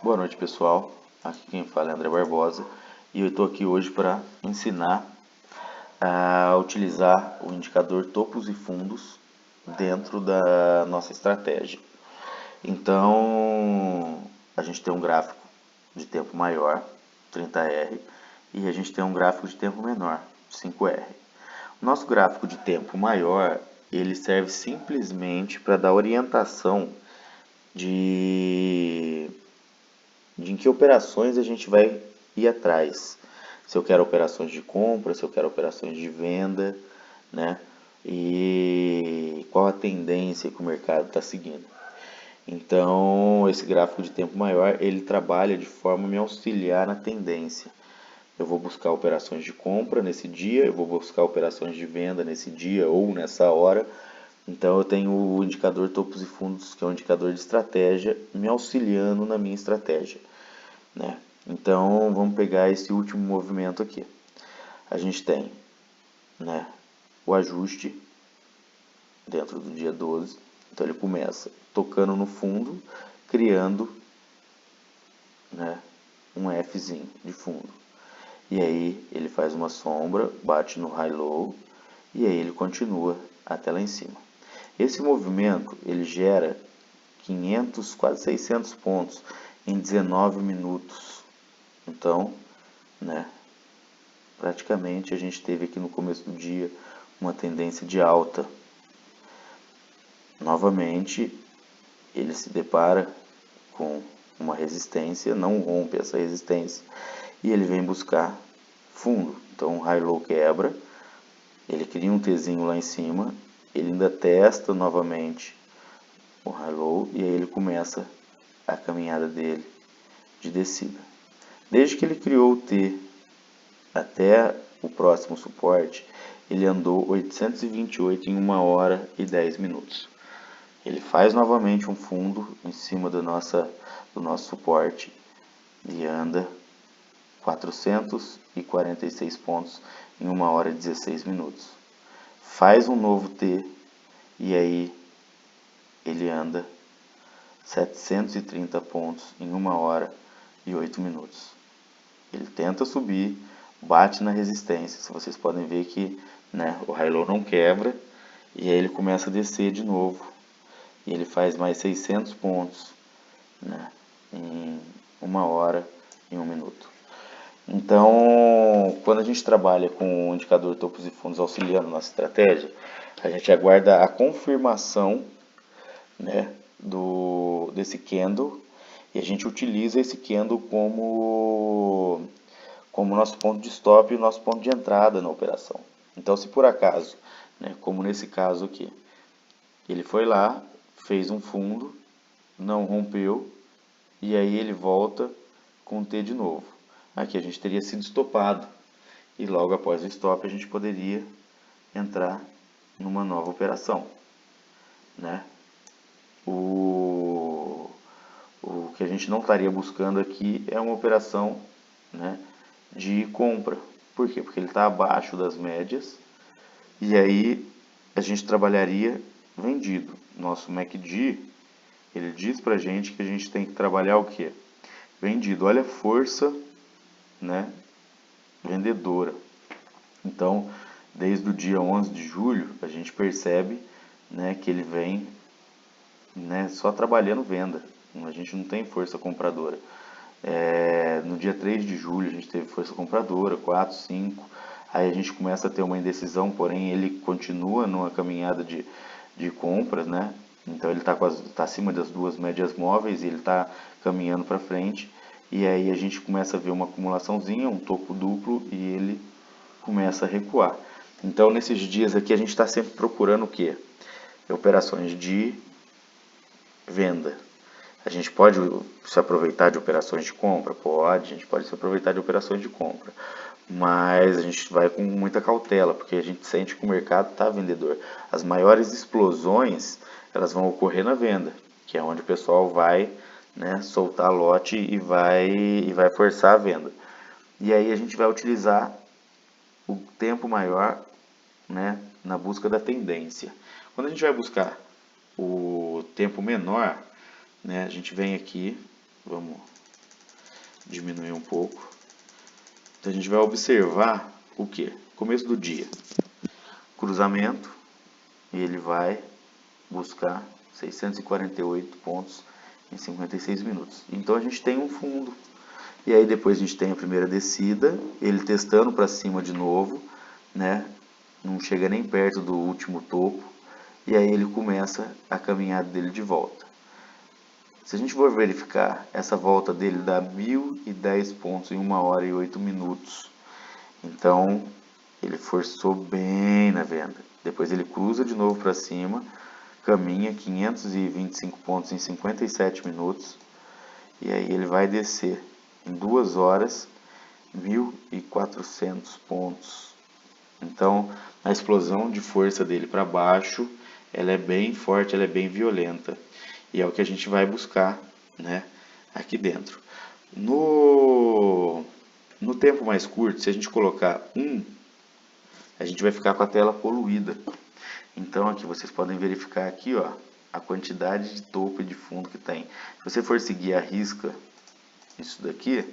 Boa noite, pessoal. Aqui quem fala é André Barbosa e eu estou aqui hoje para ensinar a utilizar o indicador topos e fundos dentro da nossa estratégia. Então, a gente tem um gráfico de tempo maior, 30R, e a gente tem um gráfico de tempo menor, 5R. O nosso gráfico de tempo maior, ele serve simplesmente para dar orientação de em que operações a gente vai ir atrás. Se eu quero operações de compra, se eu quero operações de venda, né? E qual a tendência que o mercado está seguindo. Então, esse gráfico de tempo maior, ele trabalha de forma a me auxiliar na tendência. Eu vou buscar operações de compra nesse dia, eu vou buscar operações de venda nesse dia ou nessa hora. Então, eu tenho o indicador topos e fundos, que é um indicador de estratégia, me auxiliando na minha estratégia, né? Então, vamos pegar esse último movimento aqui. A gente tem, né, o ajuste dentro do dia 12. Então, ele começa tocando no fundo, criando, né, um Fzinho de fundo. E aí, ele faz uma sombra, bate no high-low, e aí ele continua até lá em cima. Esse movimento, ele gera 500, quase 600 pontos em 19 minutos. Então, né, praticamente a gente teve aqui no começo do dia uma tendência de alta. Novamente, ele se depara com uma resistência, não rompe essa resistência e ele vem buscar fundo. Então, o high-low quebra, ele cria um Tzinho lá em cima, ele ainda testa novamente o high-low e aí ele começa a caminhada dele de descida. Desde que ele criou o T até o próximo suporte, ele andou 828 em 1 hora e 10 minutos. Ele faz novamente um fundo em cima do nosso suporte e anda 446 pontos em 1 hora e 16 minutos. Faz um novo T e aí ele anda 730 pontos em 1 hora e 8 minutos. Ele tenta subir, bate na resistência. Se vocês podem ver que, né, o high-low não quebra e aí ele começa a descer de novo. E ele faz mais 600 pontos, né, em 1 hora e 1 minuto. Então, quando a gente trabalha com o indicador topos e fundos auxiliando nossa estratégia, a gente aguarda a confirmação, né, desse candle e a gente utiliza esse candle como nosso ponto de stop e o nosso ponto de entrada na operação. Então, se por acaso, né, como nesse caso aqui, ele foi lá, fez um fundo, não rompeu, e aí ele volta com T de novo. Aqui a gente teria sido estopado, e logo após o stop a gente poderia entrar numa nova operação, né? O que a gente não estaria buscando aqui é uma operação, né, de compra. Por quê? Porque ele está abaixo das médias, e aí a gente trabalharia vendido. Nosso MACD, ele diz pra gente que a gente tem que trabalhar o quê? Vendido. Olha a força, né, vendedora. Então, desde o dia 11 de julho, a gente percebe, né, que ele vem, né, só trabalhando venda. A gente não tem força compradora. No dia 3 de julho a gente teve força compradora, 4, 5. Aí a gente começa a ter uma indecisão, porém ele continua numa caminhada de compras, né? Então ele está acima das duas médias móveis e ele está caminhando para frente. E aí a gente começa a ver uma acumulaçãozinha, um topo duplo e ele começa a recuar. Então nesses dias aqui a gente está sempre procurando o quê? Operações de venda. A gente pode se aproveitar de operações de compra? Pode, a gente pode se aproveitar de operações de compra. Mas a gente vai com muita cautela, porque a gente sente que o mercado está vendedor. As maiores explosões, elas vão ocorrer na venda, que é onde o pessoal vai, né, soltar lote e vai forçar a venda. E aí a gente vai utilizar o tempo maior, né, na busca da tendência. Quando a gente vai buscar o tempo menor, né, a gente vem aqui, vamos diminuir um pouco. Então a gente vai observar o que? Começo do dia. Cruzamento, e ele vai buscar 648 pontos em 56 minutos. Então a gente tem um fundo. E aí depois a gente tem a primeira descida, ele testando para cima de novo, né? Não chega nem perto do último topo. E aí ele começa a caminhada dele de volta. Se a gente for verificar, essa volta dele dá 1.010 pontos em 1 hora e 8 minutos. Então, ele forçou bem na venda. Depois ele cruza de novo para cima, caminha 525 pontos em 57 minutos. E aí ele vai descer em 2 horas 1.400 pontos. Então, a explosão de força dele para baixo, ela é bem forte, ela é bem violenta. E é o que a gente vai buscar, né, aqui dentro. No tempo mais curto, se a gente colocar 1, a gente vai ficar com a tela poluída. Então aqui vocês podem verificar aqui, ó, a quantidade de topo e de fundo que tem. Se você for seguir a risca, isso daqui,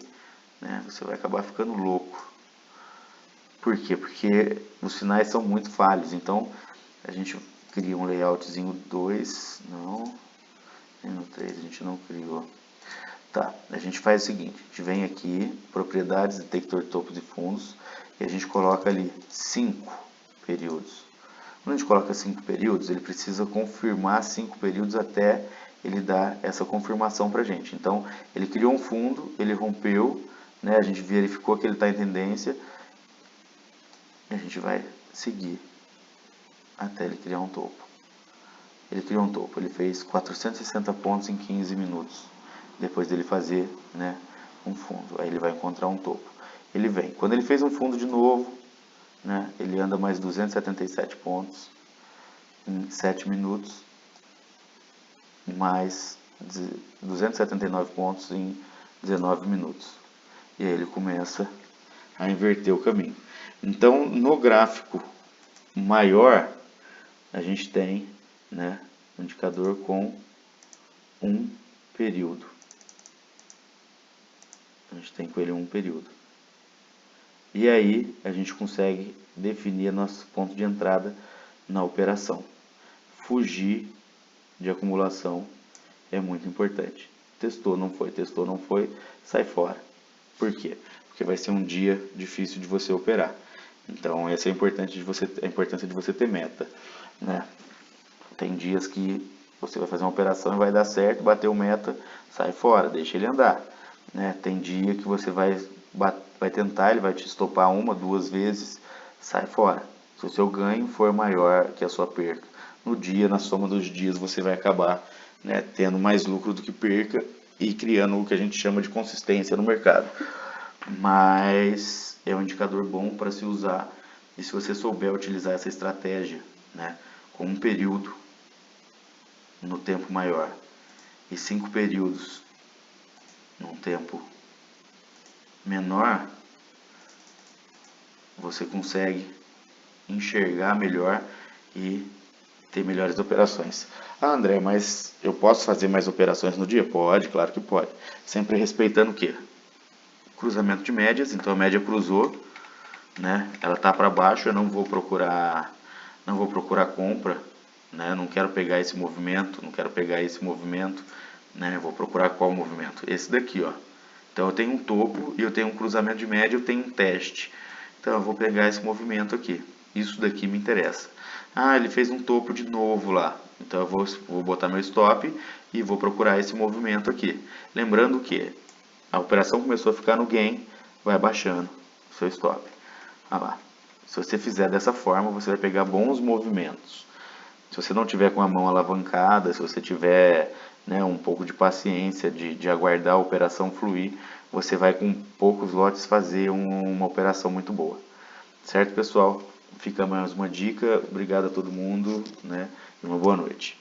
né, você vai acabar ficando louco. Por quê? Porque os sinais são muito falhos. Então a gente cria um layoutzinho 2, não, e no 3 a gente não criou. Tá, a gente faz o seguinte, a gente vem aqui, propriedades, detector de topos e fundos, e a gente coloca ali 5 períodos. Quando a gente coloca 5 períodos, ele precisa confirmar 5 períodos até ele dar essa confirmação para a gente. Então, ele criou um fundo, ele rompeu, né, a gente verificou que ele está em tendência, e a gente vai seguir até ele criar um topo. Ele criou um topo, ele fez 460 pontos em 15 minutos. Depois dele fazer, né, um fundo, aí ele vai encontrar um topo. Ele vem, quando ele fez um fundo de novo, né, ele anda mais 277 pontos em 7 minutos, mais 279 pontos em 19 minutos. E aí ele começa a inverter o caminho. Então, no gráfico maior, a gente tem, né, um indicador com um período. A gente tem com ele um período. E aí a gente consegue definir nosso ponto de entrada na operação. Fugir de acumulação é muito importante. Testou, não foi, sai fora. Por quê? Porque vai ser um dia difícil de você operar. Então essa é a importância de você ter meta, né? Tem dias que você vai fazer uma operação e vai dar certo, bateu meta, sai fora, deixa ele andar, né? Tem dia que você vai tentar, ele vai te estopar 1, 2 vezes, sai fora. Se o seu ganho for maior que a sua perca, no dia, na soma dos dias, você vai acabar, né, tendo mais lucro do que perca e criando o que a gente chama de consistência no mercado. Mas é um indicador bom para se usar, e se você souber utilizar essa estratégia, né, com um período no tempo maior e 5 períodos num tempo menor, você consegue enxergar melhor e ter melhores operações. Ah, André, mas eu posso fazer mais operações no dia? Pode, claro que pode. Sempre respeitando o quê? Cruzamento de médias, então a média cruzou, né? Ela está para baixo, eu não vou procurar compra, né? Não quero pegar esse movimento, né? Eu vou procurar qual movimento? Esse daqui, ó. Então eu tenho um topo e eu tenho um cruzamento de média, eu tenho um teste. Então eu vou pegar esse movimento aqui. Isso daqui me interessa. Ah, ele fez um topo de novo lá. Então eu vou botar meu stop e vou procurar esse movimento aqui. Lembrando que a operação começou a ficar no gain, vai baixando o seu stop. Ah lá. Se você fizer dessa forma, você vai pegar bons movimentos. Se você não tiver com a mão alavancada, se você tiver, né, um pouco de paciência de aguardar a operação fluir, você vai com poucos lotes fazer uma operação muito boa. Certo, pessoal? Fica mais uma dica. Obrigado a todo mundo, né, e uma boa noite.